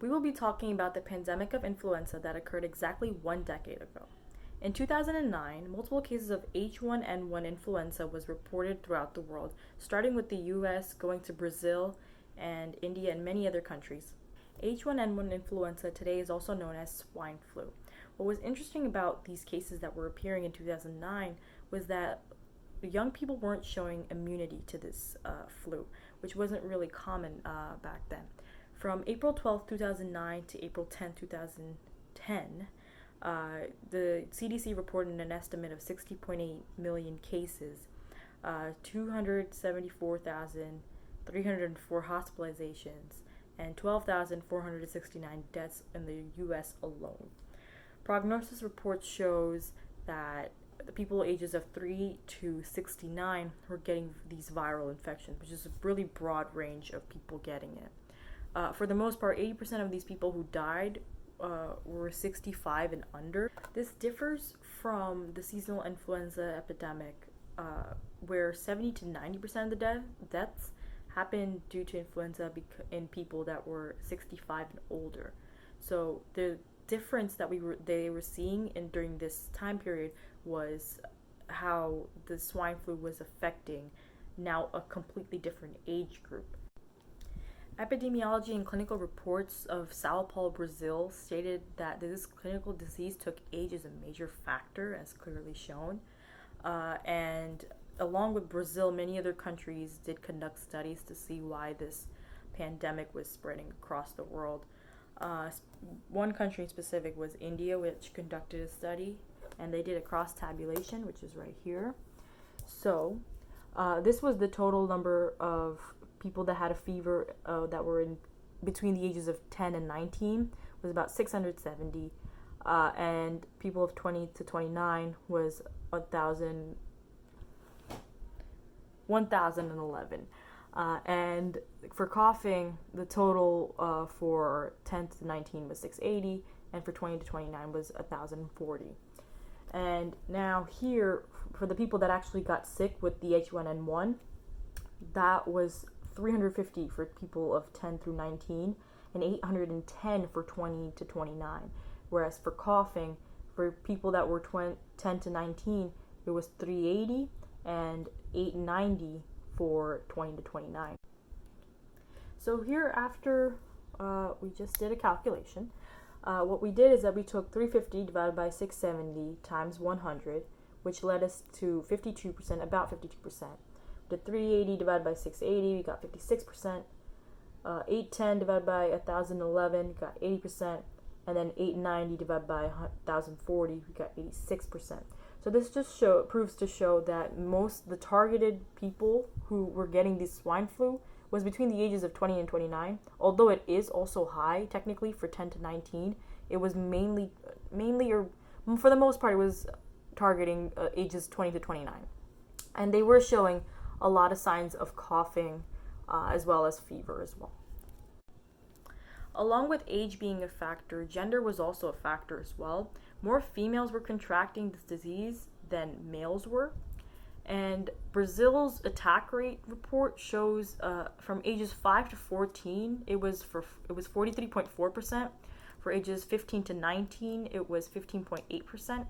We will be talking about the pandemic of influenza that occurred exactly 1 decade ago. In 2009, multiple cases of H1N1 influenza was reported throughout the world, starting with the US, going to Brazil and India and many other countries. H1N1 influenza today is also known as swine flu. What was interesting about these cases that were appearing in 2009 was that young people weren't showing immunity to this flu, which wasn't really common back then. From April 12, 2009 to April 10, 2010, the CDC reported an estimate of 60.8 million cases, 274,304 hospitalizations, and 12,469 deaths in the US alone. Prognosis reports shows that the people ages of 3 to 69 were getting these viral infections, which is a really broad range of people getting it. For the most part, 80% of these people who died were 65 and under. This differs from the seasonal influenza epidemic, where 70 to 90% of the deaths happened due to influenza in people that were 65 and older. So the difference that they were seeing during this time period was how the swine flu was affecting now a completely different age group. Epidemiology and clinical reports of Sao Paulo, Brazil stated that this clinical disease took age as a major factor, as clearly shown. And along with Brazil, many other countries did conduct studies to see why this pandemic was spreading across the world. One country in specific was India, which conducted a study, and they did a cross-tabulation, which is right here. So this was the total number of people that had a fever that were in between the ages of 10 and 19 was about 670, and people of 20 to 29 was 1,011. And for coughing, the total for 10 to 19 was 680, and for 20 to 29 was 1,040. And now here, for the people that actually got sick with the H1N1, that was 350 for people of 10 through 19 and 810 for 20 to 29. Whereas for coughing, for people that were 10 to 19, it was 380 and 890 for 20 to 29. So here, after we just did a calculation, what we did is that we took 350 divided by 670 times 100, which led us to 52%, about 52%. The 380 divided by 680, we got 56%. 810 divided by 1,011, we got 80%. And then 890 divided by 1,040, we got 86%. So this just proves to show that the targeted people who were getting this swine flu was between the ages of 20 and 29. Although it is also high, technically, for 10 to 19, it was mainly, or for the most part, it was targeting ages 20 to 29. And they were showing a lot of signs of coughing as well as fever as well. Along with age being a factor, gender was also a factor as well. More females were contracting this disease than males were. And Brazil's attack rate report shows from ages 5 to 14, it was 43.4%. For ages 15 to 19, it was 15.8%.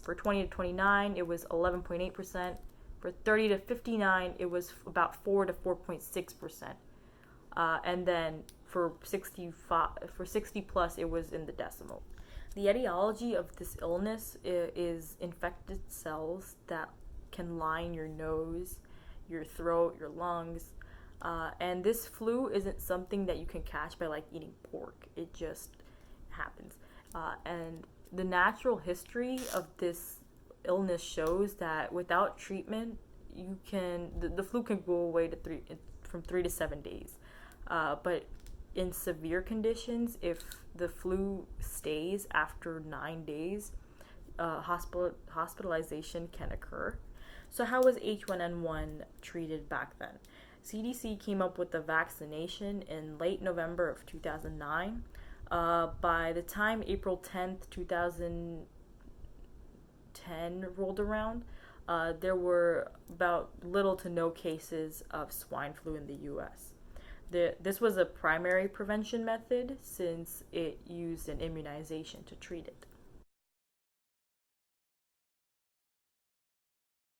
For 20 to 29, it was 11.8%. For 30 to 59, it was about 4 to 4.6%. And then for 60 plus, it was in the decimal. The etiology of this illness is infected cells that can line your nose, your throat, your lungs. And this flu isn't something that you can catch by eating pork. It just happens. And the natural history of this illness shows that without treatment, the flu can go away from 3 to 7 days. But in severe conditions, if the flu stays after 9 days, hospitalization can occur. So how was H1N1 treated back then? CDC came up with the vaccination in late November of 2009. By the time April 10th, 2010 rolled around, there were about little to no cases of swine flu in the U.S. This was a primary prevention method since it used an immunization to treat it.